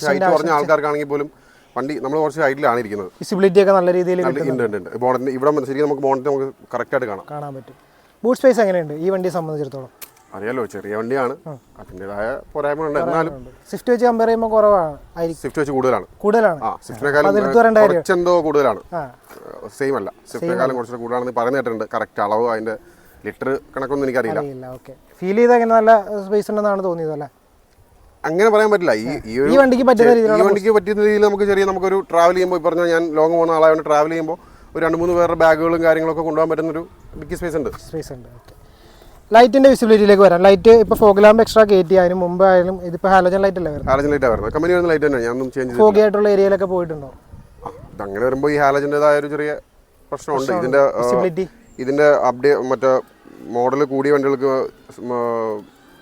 ഹൈറ്റ് കുറഞ്ഞ ആൾക്കാർക്കാണെങ്കിൽ പോലും വണ്ടി നമ്മൾ കുറച്ച് ഹൈറ്റിലാണ് ഇരിക്കുന്നത്. വിസിബിലിറ്റി ഒക്കെ നല്ല രീതിയിൽ ഉണ്ട്. ഇവിടെ ശരിക്കും നമുക്ക് ബോണറ്റ് നമുക്ക് കറക്റ്റായിട്ട് കാണാൻ പറ്റും. ബൂട്ട് സ്പേസ് എങ്ങനെയുണ്ട് ഈ വണ്ടിയെ സംബന്ധിച്ചിടത്തോളം? അറിയാലോ, ചെറിയ വണ്ടിയാണ്, അതിൻ്റെതായ പോരായ്മകളുണ്ട്. എന്നാലും സ്വിഫ്റ്റ് വെച്ച് കമ്പയർ ചെയ്യുമ്പോൾ കുറവാണ്, സ്വിഫ്റ്റ് വെച്ച് കൂടുതലാണ്. സ്വിഫ്റ്റിനേക്കാളും കുറച്ചെന്തോ കൂടുതലാണ്, സെയിം അല്ല. സ്വിഫ്റ്റിനേക്കാളും കുറച്ച് കൂടുതലാണെന്ന് പറഞ്ഞു കേട്ടിട്ടുണ്ട്. കറക്റ്റ് അളവ് അതിന്റെ ലിറ്റർ കണക്കൊന്നും എനിക്കറിയില്ല. ഫീൽ ചെയ്ത് അങ്ങനെ നല്ല സ്പേസ് ഉണ്ടെന്നാണ് തോന്നിയത് അല്ലേ? അങ്ങനെ പറയാൻ പറ്റില്ല. ഈ വണ്ടിക്ക് പറ്റുന്ന രീതിയിൽ നമുക്കൊരു ട്രാവൽ ചെയ്യുമ്പോൾ, പറഞ്ഞാൽ ഞാൻ ലോങ് പോകുന്ന ആളായതുകൊണ്ട് ട്രാവൽ ചെയ്യുമ്പോൾ ഒരു 2-3 പേരുടെ ബാഗുകളും കാര്യങ്ങളൊക്കെ കൊണ്ടുപോകാൻ പറ്റുന്നൊരു ബിഗ് സ്പേസ് ഉണ്ട്. ലൈറ്റിന്റെ വിസിബിലിറ്റിയിലേക്ക് വരാം. ലൈറ്റ് ഇപ്പോൾ ഫോഗ് ലാമ്പ് എക്സ്ട്രാ കയറ്റി, അതിന് മുമ്പ് ആയാലും ഇതിപ്പോൾ ഹാലജൻ ലൈറ്റ് അല്ലേ വരുന്നത്? ഹാലജൻ ലൈറ്റ് വരുന്നത്, കമ്പനി വരുന്ന ലൈറ്റ് തന്നെ. ഞാനൊന്നും ചേഞ്ച് ചെയ്തില്ല. ഫോഗി ആയിട്ടുള്ള ഏരിയയിലൊക്കെ പോയിട്ടുണ്ടോ? അങ്ങനെ വരുമ്പോൾ ഈ ഹാലജൻ്റെതായ ഒരു ചെറിയ പ്രശ്നമുണ്ട്. ഇതിന്റെ അപ്ഡേറ്റ് മറ്റേ മോഡൽ കൂടിയ വണ്ടികൾക്ക്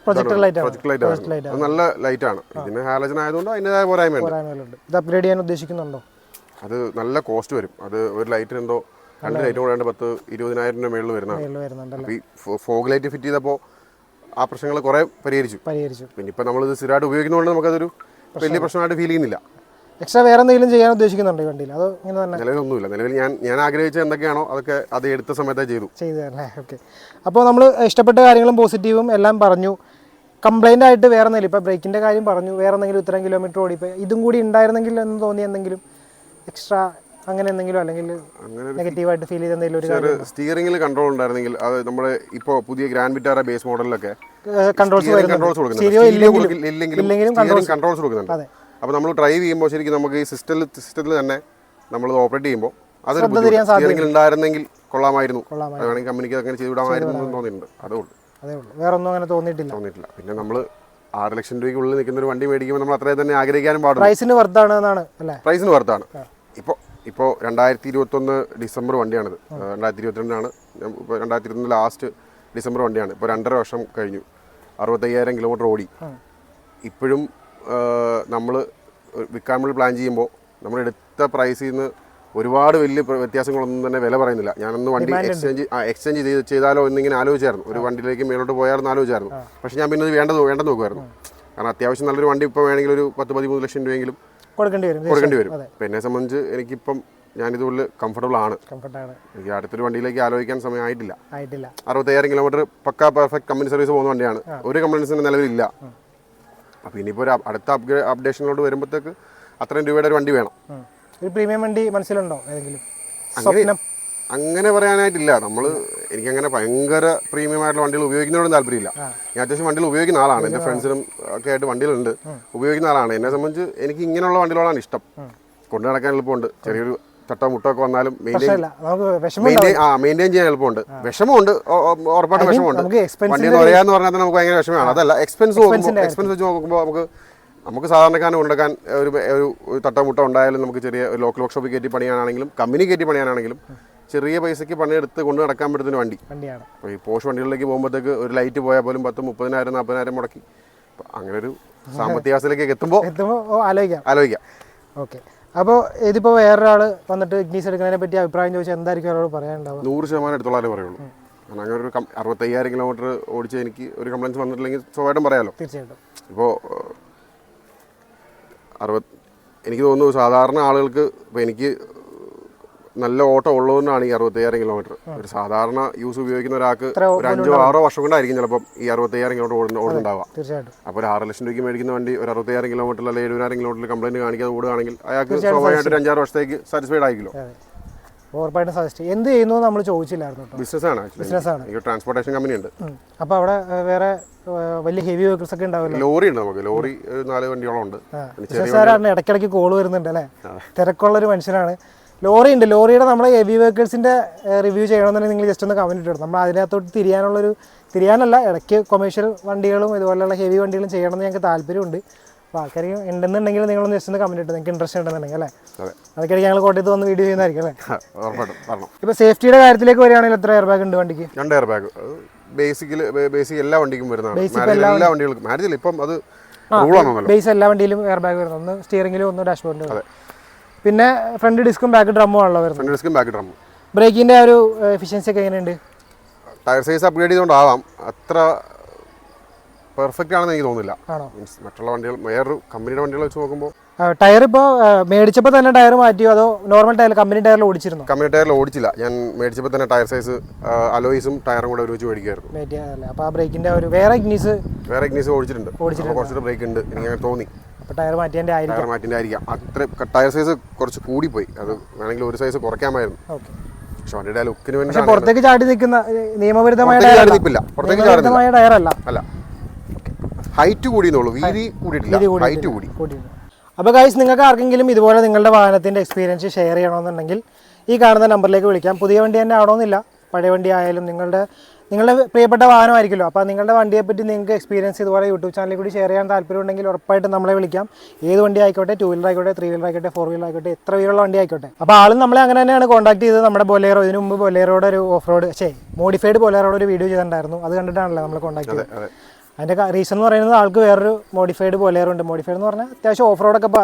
പ്രൊജക്ടർ ലൈറ്റ് നല്ല ലൈറ്റാണ്. ഇതിന് ഹാലജൻ ആയതുകൊണ്ട് അതിൻ്റെതായ പോരായ്മയുണ്ട്. ഇത് അപ്ഗ്രേഡ് ചെയ്യാൻ ഉദ്ദേശിക്കുന്നുണ്ടോ? അത് നല്ല കോസ്റ്റ് വരും. അത് ഒരു ലൈറ്റിന് എന്തോ 2 ലൈറ്റും കൂടെ 10-20,000 രൂപ മേളിൽ വരുന്നതാണ്. ഈ ഫോഗ് ലൈറ്റ് ഫിറ്റ് ചെയ്തപ്പോൾ ആ പ്രശ്നങ്ങൾ കുറെ പരിഹരിച്ചു. പിന്നെ ഇപ്പം നമ്മളിത് സ്ഥിരമായിട്ട് ഉപയോഗിക്കുന്നതുകൊണ്ട് നമുക്കതൊരു വലിയ പ്രശ്നമായിട്ട് ഫീൽ ചെയ്യുന്നില്ല. എക്സ്ട്രാ വേറെ എന്തെങ്കിലും ചെയ്യാൻ ഉദ്ദേശിക്കുന്നുണ്ടോ ഈ വണ്ടിയിൽ? അതോ ഇങ്ങനെ തന്നെ? നിലവിലൊന്നുമില്ല. നിലവിൽ ഞാൻ ആഗ്രഹിച്ച എന്തൊക്കെയാണോ അതൊക്കെ അത് എടുത്ത സമയത്ത് ചെയ്തല്ലേ? ഓക്കെ. അപ്പോൾ നമ്മൾ ഇഷ്ടപ്പെട്ട കാര്യങ്ങളും പോസിറ്റീവും എല്ലാം പറഞ്ഞു. കംപ്ലൈൻ്റ് ആയിട്ട് വേറെ എന്തെങ്കിലും, ഇപ്പോൾ ബ്രേക്കിൻ്റെ കാര്യം പറഞ്ഞു, വേറെ എന്തെങ്കിലും ഇത്രയും കിലോമീറ്റർ ഓടിപ്പോൾ ഇതും കൂടി ഉണ്ടായിരുന്നെങ്കിൽ എന്ന് തോന്നി എന്തെങ്കിലും എക്സ്ട്രാ അങ്ങനെ എന്തെങ്കിലും, അല്ലെങ്കിൽ നെഗറ്റീവായിട്ട് ഫീൽ ചെയ്ത എന്തെങ്കിലും ഒരു കാര്യം? സ്റ്റിയറിംഗിൽ കൺട്രോൾ ഉണ്ടായിരുന്നെങ്കിൽ, അത് നമ്മുടെ ഇപ്പോൾ പുതിയ ഗ്രാൻഡ് വിറ്റാറ ബേസ് മോഡലിലൊക്കെ കൺട്രോൾസ് കൊടുക്കുന്നുണ്ട്. അപ്പോൾ നമ്മൾ ഡ്രൈവ് ചെയ്യുമ്പോൾ ശരിക്കും നമുക്ക് ഈ സിസ്റ്റത്തിൽ തന്നെ നമ്മൾ ഓപ്പറേറ്റ് ചെയ്യുമ്പോൾ അതൊരു സ്റ്റിയറിംഗിൽ ഉണ്ടായിരുന്നെങ്കിൽ കൊള്ളാമായിരുന്നു, അത് വേണമെങ്കിൽ കമ്പനിക്ക് അങ്ങനെ ചെയ്ത് വിടാമായിരുന്നു എന്ന് തോന്നിയിട്ടുണ്ട്. അതേ ഉള്ളൂ. വേറെ ഒന്നും അങ്ങനെ തോന്നിയിട്ടില്ല. പിന്നെ നമ്മൾ 6 ലക്ഷം രൂപയ്ക്കുള്ളിൽ നിൽക്കുന്ന ഒരു വണ്ടി മേടിക്കുമ്പോൾ നമ്മൾ അത്രയും തന്നെ ആഗ്രഹിക്കാനും പാടില്ല. പ്രൈസിന് വർത്താണ് എന്നാണ് അല്ലേ? പ്രൈസിന് വർത്താണ്. ഇപ്പോൾ 2021 ഡിസംബർ വണ്ടിയാണിത്. 2022 ഇപ്പോൾ 2021 ലാസ്റ്റ് ഡിസംബർ വണ്ടിയാണ്. ഇപ്പോൾ 2.5 വർഷം കഴിഞ്ഞു. 65,000 കിലോമീറ്റർ ഓടി. ഇപ്പോഴും നമ്മൾ വിൽക്കാൻ വേണ്ടി പ്ലാൻ ചെയ്യുമ്പോൾ നമ്മൾ എടുത്ത പ്രൈസിൽ നിന്ന് ഒരുപാട് വലിയ വ്യത്യാസങ്ങളൊന്നും തന്നെ വില പറയുന്നില്ല. ഞാനൊന്ന് വണ്ടി എക്സ്ചേഞ്ച് ചെയ്താലോ എന്നിങ്ങനെ ആലോചിച്ചായിരുന്നു. ഒരു വണ്ടിയിലേക്ക് മേലോട്ട് പോയാലെന്ന് ആലോചിച്ചായിരുന്നു. പക്ഷേ ഞാൻ പിന്നെ വേണ്ടെന്ന് നോക്കുമായിരുന്നു. കാരണം അത്യാവശ്യം നല്ലൊരു വണ്ടി ഇപ്പോൾ വേണമെങ്കിൽ ഒരു 10-13 ലക്ഷം രൂപയെങ്കിലും കൊടുക്കേണ്ടി വരും. അപ്പോൾ എന്നെ സംബന്ധിച്ച് എനിക്കിപ്പം ഞാനിതുപോലെ കംഫർട്ടബിൾ ആണ്. എനിക്ക് അടുത്തൊരു വണ്ടിയിലേക്ക് ആലോചിക്കാൻ സമയം ആയിട്ടില്ല. 65,000 കിലോമീറ്റർ പക്കാ പെർഫെക്റ്റ് കമ്പനി സർവീസ് പോകുന്ന വണ്ടിയാണ്. ഒരു കംപ്ലൈൻസിന് നിലവിലില്ല. അപ്പോൾ ഇനിയിപ്പോൾ ഒരു അടുത്ത അപ്ഡേഷനിലോട്ട് വരുമ്പോഴത്തേക്ക് അത്രയും രൂപയുടെ ഒരു വണ്ടി വേണം. ഒരു പ്രീമിയം വണ്ടി മനസ്സിലുണ്ടോ ഏതെങ്കിലും? അങ്ങനെ പറയാനായിട്ടില്ല. എനിക്കങ്ങനെ ഭയങ്കര പ്രീമിയം ആയിട്ടുള്ള വണ്ടികൾ ഉപയോഗിക്കുന്നതിനോടും താല്പര്യമില്ല. ഞാൻ അത്യാവശ്യം വണ്ടികൾ ഉപയോഗിക്കുന്ന ആളാണ്. എൻ്റെ ഫ്രണ്ട്സിനും ഒക്കെ ആയിട്ട് വണ്ടികളുണ്ട്, ഉപയോഗിക്കുന്ന ആളാണ്. എന്നെ സംബന്ധിച്ച് എനിക്ക് ഇങ്ങനെയുള്ള വണ്ടികളാണ് ഇഷ്ടം. കൊണ്ടു നടക്കാൻ എളുപ്പമുണ്ട്. ചെറിയൊരു തട്ടോ മുട്ടോ ഒക്കെ വന്നാലും മെയിൻറ്റെയിൻ ചെയ്യാൻ എളുപ്പമുണ്ട്. വിഷമമുണ്ട്, ഉറപ്പായിട്ടും വിഷമമുണ്ട്. വണ്ടി എന്ന് പറയാന്ന് പറഞ്ഞാൽ നമുക്ക് ഭയങ്കര വിഷമമാണ്. അതല്ല എക്സ്പെൻസ് വെച്ച് നോക്കുമ്പോൾ നമുക്ക് സാധാരണക്കാരന് കൊണ്ടുവെക്കാൻ ഒരു തട്ടോ മുട്ടോ ഉണ്ടായാലും നമുക്ക് ചെറിയ ലോക്കൽ വർക്ക്ഷോപ്പിൽ കയറ്റി പണിയാനാണെങ്കിലും കമ്പനി കയറ്റി പണിയാനാണെങ്കിലും ചെറിയ പൈസയ്ക്ക് പണിയെടുത്ത് കൊണ്ട് നടക്കാൻ പറ്റുന്ന വണ്ടിയാണ്. അപ്പോൾ ഈ പോഷ് വണ്ടികളിലേക്ക് പോകുമ്പോഴത്തേക്ക് ഒരു ലൈറ്റ് പോയാൽ പോലും 30,000, 40,000 മുടക്കി അങ്ങനെ ഒരു സാമ്പത്തിക അവസ്ഥയിലേക്ക് എത്തുമ്പോൾ ആലോചിക്കാം. ഓക്കെ. അപ്പോൾ ഇതിപ്പോൾ വേറൊരാൾ വന്നിട്ട് ഇഗ്നീസ് എടുക്കുന്നതിനെ പറ്റി അഭിപ്രായം ചോദിച്ചാൽ എന്തായിരിക്കും അവരോട് പറയാനുണ്ടാവുക? 100% എടുത്തോളാനേ പറയുള്ളൂ. കാരണം അങ്ങനെ ഒരു 65,000 കിലോമീറ്റർ ഓടിച്ച് എനിക്ക് ഒരു കംപ്ലൈൻസ് വന്നിട്ടില്ലെങ്കിൽ സ്വാഭാവികം പറയാമല്ലോ. തീർച്ചയായിട്ടും. ഇപ്പോൾ എനിക്ക് തോന്നുന്നു സാധാരണ ആളുകൾക്ക് ഇപ്പോൾ എനിക്ക് നല്ല ഓട്ടം ഉള്ളതുകൊണ്ടാണ് ഈ 65,000 കിലോമീറ്റർ. ഒരു സാധാരണ യൂസ് ഉപയോഗിക്കുന്ന ഒരാൾക്ക് ഒരു 5-6 വർഷം കൊണ്ടായിരിക്കും ചിലപ്പോൾ ഈ 65,000 കിലോമീറ്റർ ഓടുന്നുണ്ടാവുക. അപ്പോൾ ഒരു 6 ലക്ഷം രൂപയ്ക്ക് മേടിക്കുന്ന വണ്ടി ഒരു 65,000 കിലോമീറ്റർ അല്ലെങ്കിൽ 70,000 കിലോമീറ്റർ കംപ്ലൈൻറ്റ് കാണിക്കാതെ ഓടുകയാണെങ്കിൽ അയാൾക്ക് സ്വാഭാവികമായിട്ട് ഒരു 5-6 വർഷത്തേക്ക് സാറ്റിസ്ഫൈഡ് ആയിക്കില്ലോ. ഉറപ്പായിട്ടും സജസ്റ്റ് എന്ത് ചെയ്യുന്നു നമ്മൾ ചോദിച്ചില്ലായിരുന്നു. ബിസിനസ്സാണ്. ട്രാൻസ്പോർട്ടേഷൻ കമ്പനി ഉണ്ട്. അപ്പോൾ അവിടെ വേറെ വലിയ ഹെവി വെഹിക്കിൾസ് ഒക്കെ ഉണ്ടാവില്ല? ലോറി ഉണ്ട്. നമുക്ക് ലോറി 4 വണ്ടിയോളം ഉണ്ട്. ബിസിനസ്സുകാരാണ്. ഇടയ്ക്കിടയ്ക്ക് കോള് വരുന്നുണ്ട് അല്ലേ? തിരക്കുള്ളൊരു മനുഷ്യനാണ്. ലോറി ഉണ്ട്. ലോറിയുടെ നമ്മളെ ഹെവി വെഹിക്കിൾസിൻ്റെ റിവ്യൂ ചെയ്യണമെന്നുണ്ടെങ്കിൽ നിങ്ങൾ ജസ്റ്റ് ഒന്ന് കമൻറ്റ് ഇട്ടു. നമ്മൾ അതിനകത്തോട്ട് തിരിയാനല്ല, ഇടയ്ക്ക് കൊമേഴ്ഷ്യൽ വണ്ടികളും ഇതുപോലെയുള്ള ഹെവി വണ്ടികളും ചെയ്യണമെന്ന് ഞങ്ങൾക്ക് താല്പര്യമുണ്ട്. അപ്പോൾ ആൾക്കാർ ഉണ്ടെന്നുണ്ടെങ്കിൽ നിങ്ങളൊന്ന് ജസ്റ്റ് ഒന്ന് കമൻറ്റ് ഇട്ടു, നിങ്ങൾക്ക് ഇൻട്രസ്റ്റ് ഉണ്ടെന്നുണ്ടെങ്കിൽ അല്ലേ? അതൊക്കെ ഞങ്ങൾ കോട്ടയത്ത് വന്ന് വീഡിയോ ചെയ്യുന്നതായിരിക്കും അല്ലേ? ഇപ്പോൾ സേഫ്റ്റിയുടെ കാര്യത്തിലേക്ക് വരികയാണെങ്കിൽ എത്ര എയർ ബാഗ് ഉണ്ട് വണ്ടിക്ക്? 2 എയർ ബാഗ് ബേസിക് എല്ലാ വണ്ടിക്കും വരുന്നതാണ്. എല്ലാ വണ്ടികൾക്കും മാരുതിയിൽ ഇപ്പം അത് ബേസ് എല്ലാ വണ്ടിയിലും എയർ ബാഗ് വരുന്നത്. ഒന്ന് സ്റ്റിയറിംഗിലും ഒന്ന് ഡാഷ്ബോർഡിലും. പിന്നെ ഫ്രണ്ട് ഡിസ്കും ബാക്ക് ഡ്രമ്മും ആണല്ലോ വരുന്നത്. ബ്രേക്കിന്റെ ഒരു എഫിഷ്യൻസി ഒക്കെ എങ്ങനെയുണ്ട്? ടയർ സൈസ് അപ്ഗ്രേഡ് ചെയ്തുകൊണ്ടാവാം അത്ര പെർഫെക്റ്റ് ആണെന്ന് എനിക്ക് തോന്നുന്നില്ല. മറ്റുള്ള വണ്ടികൾ വേറൊരു കമ്പനിയുടെ വണ്ടികൾ വെച്ച് നോക്കുമ്പോൾ ടയർ ഇപ്പോൾ മേടിച്ചപ്പോൾ തന്നെ ടയർ മാറ്റിയോ അതോ നോർമൽ ടയർ കമ്പനി ടയറിൽ ഓടിച്ചിരുന്നു? കമ്പനി ടയറിൽ ഓടിച്ചില്ല. ഞാൻ മേടിച്ചപ്പോൾ തന്നെ ടയർ സൈസ് അലോയ്സും ടയറും കൂടെ ഒരുമിച്ച് മേടിക്കുമായിരുന്നു. അപ്പോൾ ആ ബ്രേക്കിന്റെ ഒരു വേറെ ഇഗ്നീസ് ഓടിച്ചിട്ടുണ്ട്. കുറച്ചുകൂടെ ബ്രേക്ക് ഉണ്ട് എനിക്ക് തോന്നി. ടയർ മാറ്റിയതിൻ്റെ ആയിരിക്കാം. അത്ര ടയർ സൈസ് കുറച്ച് കൂടിപ്പോയി. അത് വേണമെങ്കിൽ ഒരു സൈസ് കുറയ്ക്കാമായിരുന്നു. പക്ഷെ വണ്ടിയുടെ ലുക്കിന് വേണ്ടി പുറത്തേക്ക് ചാടി നിൽക്കുന്ന നിയമവിരുദ്ധമായ ടയറല്ല. ഹൈറ്റ് കൂടിയെന്നുള്ളൂ, വീതി കൂടിയിട്ടില്ല, ഹൈറ്റ് കൂടി. അപ്പോൾ ഗൈസ്, നിങ്ങൾക്ക് ആർക്കെങ്കിലും ഇതുപോലെ നിങ്ങളുടെ വാഹനത്തിൻ്റെ എക്സ്പീരിയൻസ് ഷെയർ ചെയ്യണമെന്നുണ്ടെങ്കിൽ ഈ കാണുന്ന നമ്പറിലേക്ക് വിളിക്കാം. പുതിയ വണ്ടി തന്നെ ആവണമെന്നില്ല, പഴയ വണ്ടി ആയാലും നിങ്ങളുടെ പ്രിയപ്പെട്ട വാഹനമായിരിക്കുമല്ലോ. അപ്പോൾ നിങ്ങളുടെ വണ്ടിയെപ്പറ്റി നിങ്ങൾക്ക് എക്സ്പീരിയൻസ് ഇതുപോലെ യൂട്യൂബ് ചാനലിൽ കൂടി ഷെയർ ചെയ്യാൻ താല്പര്യമുണ്ടെങ്കിൽ ഉറപ്പായിട്ടും നമ്മളെ വിളിക്കാം. ഏത് വണ്ടി ആയിക്കോട്ടെ, 2 വീലർ ആയിക്കോട്ടെ, 3 വീലർ ആയിക്കോട്ടെ, 4 വീലർ ആയിക്കോട്ടെ, എത്ര വീലുള്ള വണ്ടി ആയിക്കോട്ടെ. അപ്പോൾ ആളും നമ്മളെ അങ്ങനെ തന്നെയാണ് കോൺടാക്ട് ചെയ്തത്. നമ്മുടെ ബൊലേറോ, ഇതിനു മുമ്പ് ബൊലേറോയുടെ ഒരു മോഡിഫൈഡ് ബൊലേറോയുടെ ഒരു വീഡിയോ ചെയ്തിട്ടുണ്ടായിരുന്നു. അത് കണ്ടിട്ടാണല്ലോ നമ്മൾ കോൺടാക്ട് ചെയ്തത്. അതിൻ്റെ റീസൺ എന്ന് പറയുന്നത് ആൾക്ക് വേറൊരു മോഡിഫൈഡ് ബൊലേറോ ഉണ്ട്. മോഡിഫൈഡ് എന്ന് പറഞ്ഞാൽ അത്യാവശ്യം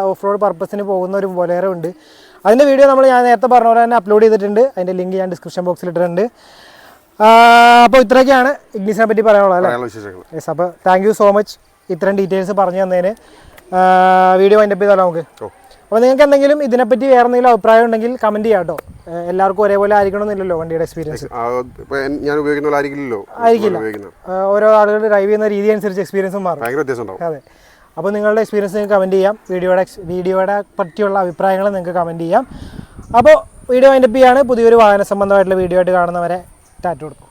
ഓഫ് റോഡ് പർപ്പസിന് പോകുന്ന ഒരു ബൊലേറോ ഉണ്ട്. അതിൻ്റെ വീഡിയോ ഞാൻ നേരത്തെ പറഞ്ഞ പോലെ തന്നെ അപ്ലോഡ് ചെയ്തിട്ടുണ്ട്. അതിൻ്റെ ലിങ്ക് ഞാൻ ഡിസ്ക്രിപ്ഷൻ ബോക്സിൽ ഇട്ടിട്ടുണ്ട്. അപ്പോൾ ഇത്രയൊക്കെയാണ് ഇഗ്നീസിനെ പറ്റി പറയാനുള്ളത് അല്ലേ? യെസ്. അപ്പോൾ താങ്ക് യു സോ മച്ച് ഇത്രയും ഡീറ്റെയിൽസ് പറഞ്ഞു തന്നതിന്. വീഡിയോ വൈൻഡപ്പ് ചെയ്താലോ നമുക്ക്? അപ്പോൾ നിങ്ങൾക്ക് എന്തെങ്കിലും ഇതിനെപ്പറ്റി വേറെ എന്തെങ്കിലും അഭിപ്രായം ഉണ്ടെങ്കിൽ കമൻറ്റ് ചെയ്യാം കേട്ടോ. എല്ലാവർക്കും ഒരേപോലെ ആയിരിക്കണമെന്നില്ലല്ലോ വണ്ടിയുടെ എക്സ്പീരിയൻസ്. ആയിരിക്കില്ല. ഓരോ ആളുകൾ ഡ്രൈവ് ചെയ്യുന്ന രീതി അനുസരിച്ച് എക്സ്പീരിയൻസും മാറും. അതെ. അപ്പോൾ നിങ്ങളുടെ എക്സ്പീരിയൻസ് നിങ്ങൾക്ക് കമൻറ്റ് ചെയ്യാം. വീഡിയോയുടെ പറ്റിയുള്ള അഭിപ്രായങ്ങൾ നിങ്ങൾക്ക് കമൻറ്റ് ചെയ്യാം. അപ്പോൾ വീഡിയോ വൈൻഡപ്പ് ചെയ്യാണ്. പുതിയൊരു വാഹന സംബന്ധമായിട്ടുള്ള വീഡിയോ ആയിട്ട് കാണുന്നവരെ ടാറ്റ കൊടുക്കും.